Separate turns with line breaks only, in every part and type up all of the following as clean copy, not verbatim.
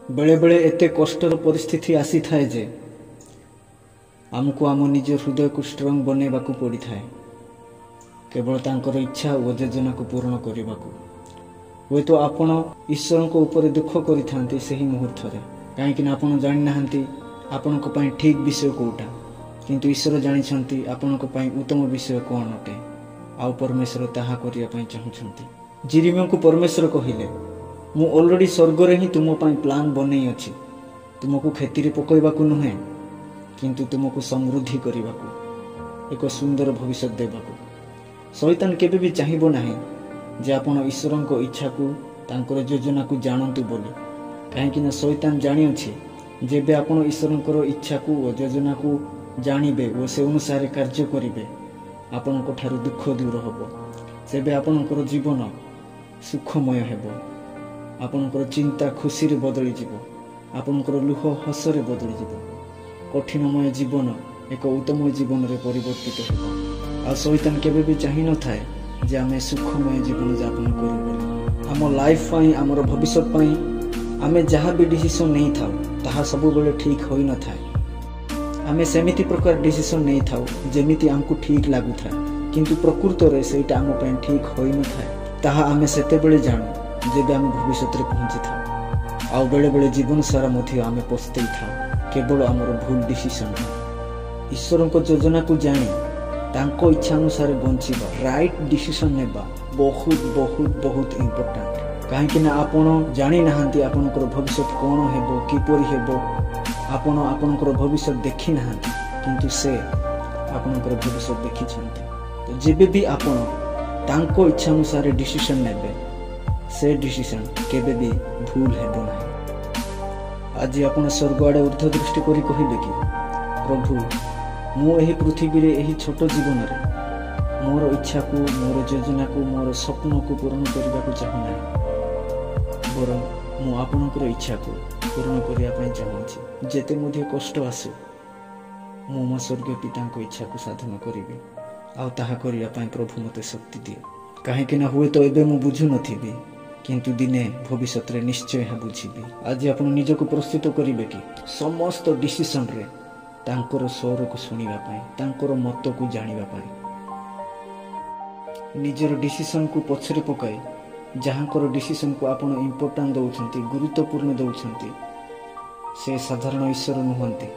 बेले बेले एते कष्टर परिस्थिति आसी थाए जे आमको आम निज हृदय को स्ट्रंग बनैबा को पड़ी थाए केवल तांकर इच्छा और योजना को पूर्ण करने को। हुए तो आपण ईश्वर को ऊपर दुख करि से ही मुहूर्त रे कहीं आपण जानि नाहंती आपण को पई ठीक विषय कोटा किंतु ईश्वर जानिछंती आपण को पई उत्तम विषय कोन अटे आ परमेश्वर ताहा करिया पई चाहुछंती। जिरिमिया को परमेश्वर कहिले मु ऑलरेडी स्वर्ग रे ही तुम पई प्लान बनै अछि तुमको खेती रे पकइबा को नहे किंतु तुमको समृद्धि करबा को एक सुंदर भविष्य देबा को। शैतान केबे भी चाहिबो नाही जे आपण ईश्वर को इच्छा को तांकर योजना को जानंतु बोली कहीं ना शैतान जानी अछि जेबे आपण ईश्वर इच्छा को और योजना को जानिबे और से अनुसार कार्य करिवे आपण को ठारू दुख दूर होबो सेबे आपणकर जीवन सुखमय हेबो आपणकर चिंता खुशी रे बदली जीवो आपणकर लुह हस रे बदली जीवो कठिनमय जीवन एक उत्तम जीवन रे परिवर्तित हेबो। आ शैतान केबे भी चाहि न थाए जे आमे सुखमय जीवन यापन करू बोली आम लाइफ पई आमर भविष्य पई आमे जहाँ भी डिसीजन नहीं थाउ ताहा सब बेले ठीक होई न थाए आमे सेमिति प्रकार डिसीजन नहीं थाउ जेमिति हमको ठीक लागु थाए किंतु प्रकृत रे सेटा आम पई ठीक होई न थाए ताहा आमे सेते बेले जानु जेबे आमे भविष्य रे पहुंची थाउ आ बेले बेले जीवन सारा मथि आमे पछतई थाउ केवल आमर भूल डिसीजन। ईश्वर को योजना को जानी तांको इच्छा अनुसार बंचिबा राइट डिसीजन नेबा बहुत बहुत बहुत इंपोर्टेंट कहीं ना आपण जानी नाहंती आपनकर भविष्य कौन हेबो किपरि हेबो आपण आपनकर भविष्य देखि नाहंती किंतु से आपनकर भविष्य देखि छंती। तो जेबे भी आपण तांको इच्छा अनुसार डिसीजन नेबे से डिसीजन केबे भी भूल हेबो नाही। आज आपण स्वर्ग आड़े ऊर्ध्व दृष्टि करी कहिबे कि प्रभु मु एही पृथ्वी रे एही छोट जीवन रे मोर इच्छा को मोर योजना को मोर स्वप्न को पूर्ण करबा को चाहू नाही बरं मु आपणकर इच्छा को पूर्ण करने चाहूँगी जेते मध्य कष्ट आसु मु मो स्वर्गीय पिता इच्छा को साधन करी आउ ताहा करिया पई प्रभु मते शक्ति दिए कहीं ना हुए तो एबे मु बुझु नथिबी किंतु दिने भविष्य रे निश्चय हा बुझिबी। आज आपण निज को प्रस्तुत करिवे कि समस्त डिसीजन रे तांकर स्वर को सुनिबा पई तांकर मत को जानिबा पई निजर डिसीजन को पछरे पकाई जहाँकर डिसीजन को आपण इम्पोर्टां दौरान गुरुत्वपूर्ण दौरान से साधारण ईश्वर नुहंती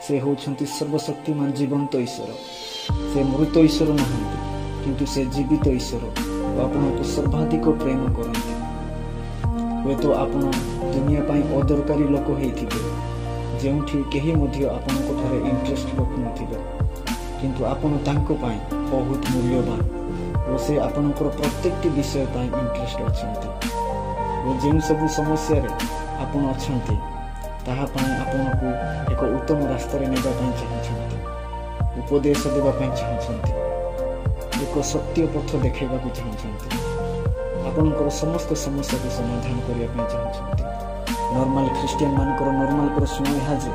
से होउछंती सर्वशक्तिमान जीवंत ईश्वर से मृत ईश्वर नहंती किंतु से जीवित ईश्वर आपण को सर्वाधिक प्रेम करती हुए तो आपण दुनिया पाई अदरकारी लोक होइथिबे जेउठी केही मध्य आपण को थारे इंटरेस्ट रखु नथिबे किंतु आपण तांको पाई बहुत मूल्यवान और से आपनकर प्रत्येक विषय पर इंटरेस्ट अच्छे और जो सब समस्या आपन अच्छा ताहा आपन को एक उत्तम रास्ता नेबाई चाहते उपदेश देवाई चाहते एक सत्य पथ देखा चाहते आपनकर समस्त समस्या को समाधान करने चाहते। नॉर्मल क्रिश्चियन मानकर नॉर्मल प्रश्न यह जे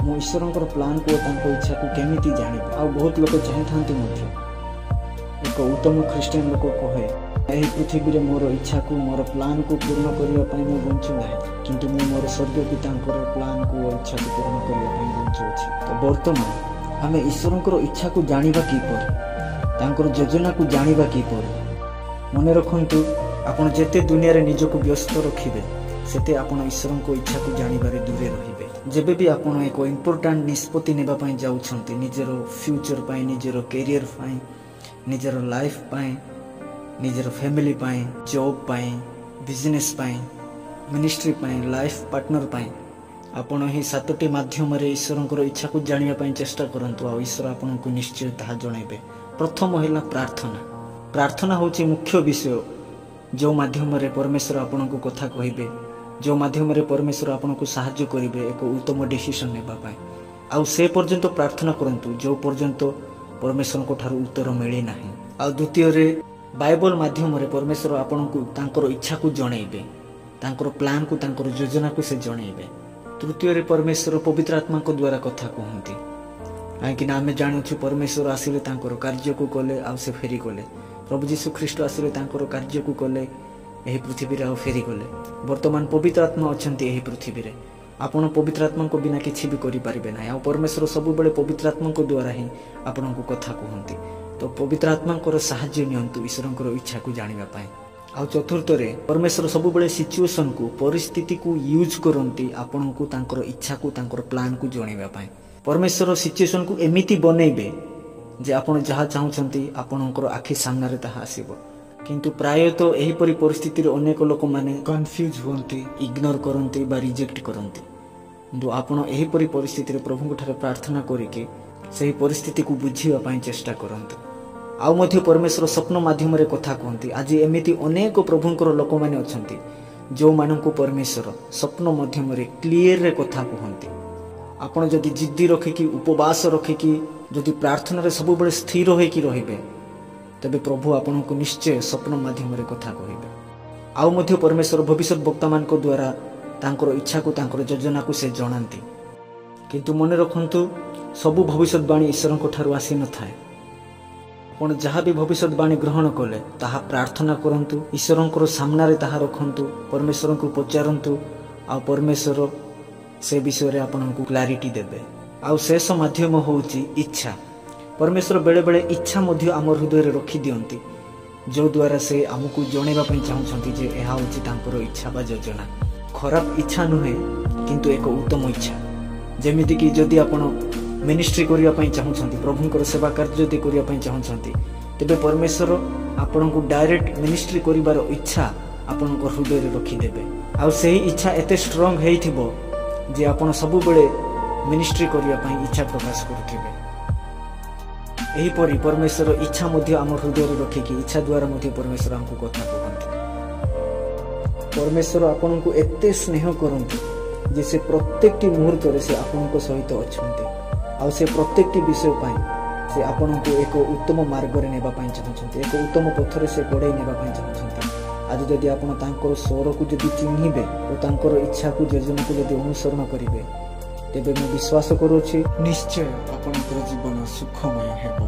मो ईश्वर प्लान को इच्छा को केमिति जानिबे आ बहुत लोग चाहते एक उत्तम क्रिश्चियन लोक कहे यही पृथ्वी रे मोर इच्छा को मोर प्लान को पूर्ण करने मु बंचु ना किंतु मु मोर स्वर्गीय पिता प्लान को और इच्छा को पूर्ण करने बंचु अछि। तो वर्तमान आमे ईश्वर इच्छा को जानिबा किपर तांकर योजना को जानिबा किपर मन रखंतु आपण जेते दुनिया रे निज को व्यस्त रखिबे सेते आपण ईश्वर को इच्छा को जानिबारे दूरे रहिबे। जेबे भी आपण एक इंपोर्टेंट निष्पत्ति नेबा पई जाउछंती निजरो फ्यूचर पई निजरो कैरियर पई निजर लाइफ पाए निजर फैमिली पाए जॉब पाए बिजनेस पाए मिनिस्ट्री पाए लाइफ पार्टनर पाए आपण ही सातटी माध्यम रे ईश्वर इच्छा को जानिया पाए चेष्टा करंतु आ ईश्वर आपण को निश्चय ताहा जणाइबे। प्रथम हैला प्रार्थना प्रार्थना होची मुख्य विषय जो माध्यम रे परमेश्वर आपण को कथा कहिबे जो माध्यम रे परमेश्वर आपण को सहायता करिवे एक उत्तम डिसीजन नेबा पाए आ से पर्यंत प्रार्थना करंतु जो पर्यंत परमेश्वर को ठारू उत्तर मिले नाही। आ द्वितीय रे बाइबल माध्यम रे परमेश्वर आपण को तांकर इच्छा को जणाइबे तांकर प्लान को तांकर योजना को से जणाइबे। तृतीय रे परमेश्वर पवित्र आत्मा को द्वारा कथा कहंती कहीं आमे जानु परमेश्वर आसिले तांकर कार्य को कले आ से फेरी कले प्रभु जीशु ख्रीष्ट आसिले तांकर कार्य को कले ଏହି ପୃଥିବୀରେ ଆଉ ଫେରିଗଲେ। ବର୍ତ୍ତମାନ ପବିତ୍ର ଆତ୍ମା ଅଛନ୍ତି ଏହି ପୃଥିବୀରେ। ଆପଣ ପବିତ୍ର ଆତ୍ମାଙ୍କ ବିନା କିଛି ବି କରିପାରିବେ ନାହିଁ। ଆଉ ପରମେଶ୍ୱର ସବୁବେଳେ ପବିତ୍ର ଆତ୍ମାଙ୍କ ଦ୍ୱାରା ହିଁ ଆପଣଙ୍କୁ କଥା କୁହନ୍ତି। ତ ପବିତ୍ର ଆତ୍ମାଙ୍କର ସାହାଯ୍ୟ ନିଅନ୍ତୁ ଈଶ୍ୱରଙ୍କର ଇଚ୍ଛାକୁ ଜାଣିବା ପାଇଁ। ଆଉ ଚତୁର୍ଥରେ, ପରମେଶ୍ୱର ସବୁବେଳେ ସିଚୁଏସନକୁ, ପରିସ୍ଥିତିକୁ ୟୁଜ୍ କରନ୍ତି ଆପଣଙ୍କୁ ତାଙ୍କର ଇଚ୍ଛାକୁ, ତାଙ୍କର ପ୍ଲାନ୍କୁ ଜଣାଇବା ପାଇଁ। ପରମେଶ୍ୱର ସିଚୁଏସନକୁ ଏମିତି ବନେଇବେ ଯେ ଆପଣ ଯାହା ଚାହୁଁଛନ୍ତି ଆପଣଙ୍କର ଆଖି ସାମ୍ନାରେ ତାହା ଆସିବ। କିନ୍ତୁ ପ୍ରାୟତଃ ଏହିପରି ପରିସ୍ଥିତିରେ ଅନେକ ଲୋକମାନେ କନଫ୍ୟୁଜ୍ ହୁଅନ୍ତି, ଇଗ୍ନୋର କରନ୍ତି ବା ରିଜେକ୍ଟ କରନ୍ତି। କିନ୍ତୁ ଆପଣ ଏହିପରି ପରିସ୍ଥିତିରେ ପ୍ରଭୁଙ୍କଠାରେ ପ୍ରାର୍ଥନା କରିକି ସେହି ପରିସ୍ଥିତିକୁ ବୁଝିବା ପାଇଁ ଚେଷ୍ଟା କରନ୍ତୁ। ଆଉ ମଧ୍ୟ ପରମେଶ୍ୱର ସ୍ୱପ୍ନ ମାଧ୍ୟମରେ କଥା କୁହନ୍ତି। ଆଜି ଏମିତି ଅନେକ ପ୍ରଭୁଙ୍କର ଲୋକମାନେ ଅଛନ୍ତି ଯେଉଁମାନଙ୍କୁ ପରମେଶ୍ୱର ସ୍ୱପ୍ନ ମାଧ୍ୟମରେ କ୍ଲିଅରରେ କଥା କୁହନ୍ତି। ଆପଣ ଯଦି ଜିଦ୍ଦି ରଖିକି, ଉପବାସ ରଖିକି, ଯଦି ପ୍ରାର୍ଥନାରେ ସବୁବେଳେ ସ୍ଥିର ହୋଇକି ରହିବେ, ତେବେ ପ୍ରଭୁ ଆପଣଙ୍କୁ ନିଶ୍ଚୟ ସ୍ୱପ୍ନ ମାଧ୍ୟମରେ କଥା କହିବେ। ଆଉ ମଧ୍ୟ ପରମେଶ୍ୱର ଭବିଷ୍ୟତ ବକ୍ତାମାନଙ୍କ ଦ୍ୱାରା ତାଙ୍କର ଇଚ୍ଛାକୁ, ତାଙ୍କର ଯୋଜନାକୁ ସେ ଜଣାନ୍ତି। କିନ୍ତୁ ମନେ ରଖନ୍ତୁ, ସବୁ ଭବିଷ୍ୟତବାଣୀ ଈଶ୍ୱରଙ୍କ ଠାରୁ ଆସିନଥାଏ। ଆପଣ ଯାହା ବି ଭବିଷ୍ୟତବାଣୀ ଗ୍ରହଣ କଲେ ତାହା ପ୍ରାର୍ଥନା କରନ୍ତୁ, ଈଶ୍ୱରଙ୍କର ସାମ୍ନାରେ ତାହା ରଖନ୍ତୁ, ପରମେଶ୍ୱରଙ୍କୁ ପଚାରନ୍ତୁ, ଆଉ ପରମେଶ୍ୱର ସେ ବିଷୟରେ ଆପଣଙ୍କୁ କ୍ଲାରିଟି ଦେବେ। ଆଉ ଶେଷ ମାଧ୍ୟମ ହେଉଛି ଇଚ୍ଛା। ପରମେଶ୍ୱର ବେଳେବେଳେ ଇଚ୍ଛା ମଧ୍ୟ ଆମ ହୃଦୟରେ ରଖିଦିଅନ୍ତି, ଯେଉଁଦ୍ୱାରା ସେ ଆମକୁ ଜଣାଇବା ପାଇଁ ଚାହୁଁଛନ୍ତି ଯେ ଏହା ହେଉଛି ତାଙ୍କର ଇଚ୍ଛା ବା ଯୋଜନା। ଖରାପ ଇଚ୍ଛା ନୁହେଁ, କିନ୍ତୁ ଏକ ଉତ୍ତମ ଇଚ୍ଛା। ଯେମିତିକି ଯଦି ଆପଣ ମିନିଷ୍ଟ୍ରି କରିବା ପାଇଁ ଚାହୁଁଛନ୍ତି, ପ୍ରଭୁଙ୍କର ସେବା କାର୍ଯ୍ୟ ଯଦି କରିବା ପାଇଁ ଚାହୁଁଛନ୍ତି, ତେବେ ପରମେଶ୍ୱର ଆପଣଙ୍କୁ ଡାଇରେକ୍ଟ ମିନିଷ୍ଟ୍ରି କରିବାର ଇଚ୍ଛା ଆପଣଙ୍କ ହୃଦୟରେ ରଖିଦେବେ। ଆଉ ସେହି ଇଚ୍ଛା ଏତେ ଷ୍ଟ୍ରଙ୍ଗ ହେଇଥିବ ଯେ ଆପଣ ସବୁବେଳେ ମିନିଷ୍ଟ୍ରି କରିବା ପାଇଁ ଇଚ୍ଛା ପ୍ରକାଶ କରୁଥିବେ। ଏହିପରି ପରମେଶ୍ୱର ଇଚ୍ଛା ମଧ୍ୟ ଆମ ହୃଦୟରେ ରଖିକି ଇଚ୍ଛା ଦ୍ୱାରା ମଧ୍ୟ ପରମେଶ୍ୱର ଆମକୁ କଥା କୁହନ୍ତି। ପରମେଶ୍ୱର ଆପଣଙ୍କୁ ଏତେ ସ୍ନେହ କରନ୍ତି ଯେ ସେ ପ୍ରତ୍ୟେକଟି ମୁହୂର୍ତ୍ତରେ ସେ ଆପଣଙ୍କ ସହିତ ଅଛନ୍ତି। ଆଉ ସେ ପ୍ରତ୍ୟେକଟି ବିଷୟ ପାଇଁ ସେ ଆପଣଙ୍କୁ ଏକ ଉତ୍ତମ ମାର୍ଗରେ ନେବା ପାଇଁ ଚାହୁଁଛନ୍ତି, ଏକ ଉତ୍ତମ ପଥରେ ସେ ଗଡ଼େଇ ନେବା ପାଇଁ ଚାହୁଁଛନ୍ତି। ଆଜି ଯଦି ଆପଣ ତାଙ୍କର ସ୍ୱରକୁ ଯଦି ଚିହ୍ନିବେ ଓ ତାଙ୍କର ଇଚ୍ଛାକୁ, ଯୋଜନାକୁ ଯଦି ଅନୁସରଣ କରିବେ, ତେବେ ମୁଁ ବିଶ୍ୱାସ କରୁଛି ନିଶ୍ଚୟ ଆପଣଙ୍କର ଜୀବନ ସୁଖମୟ ହେବ।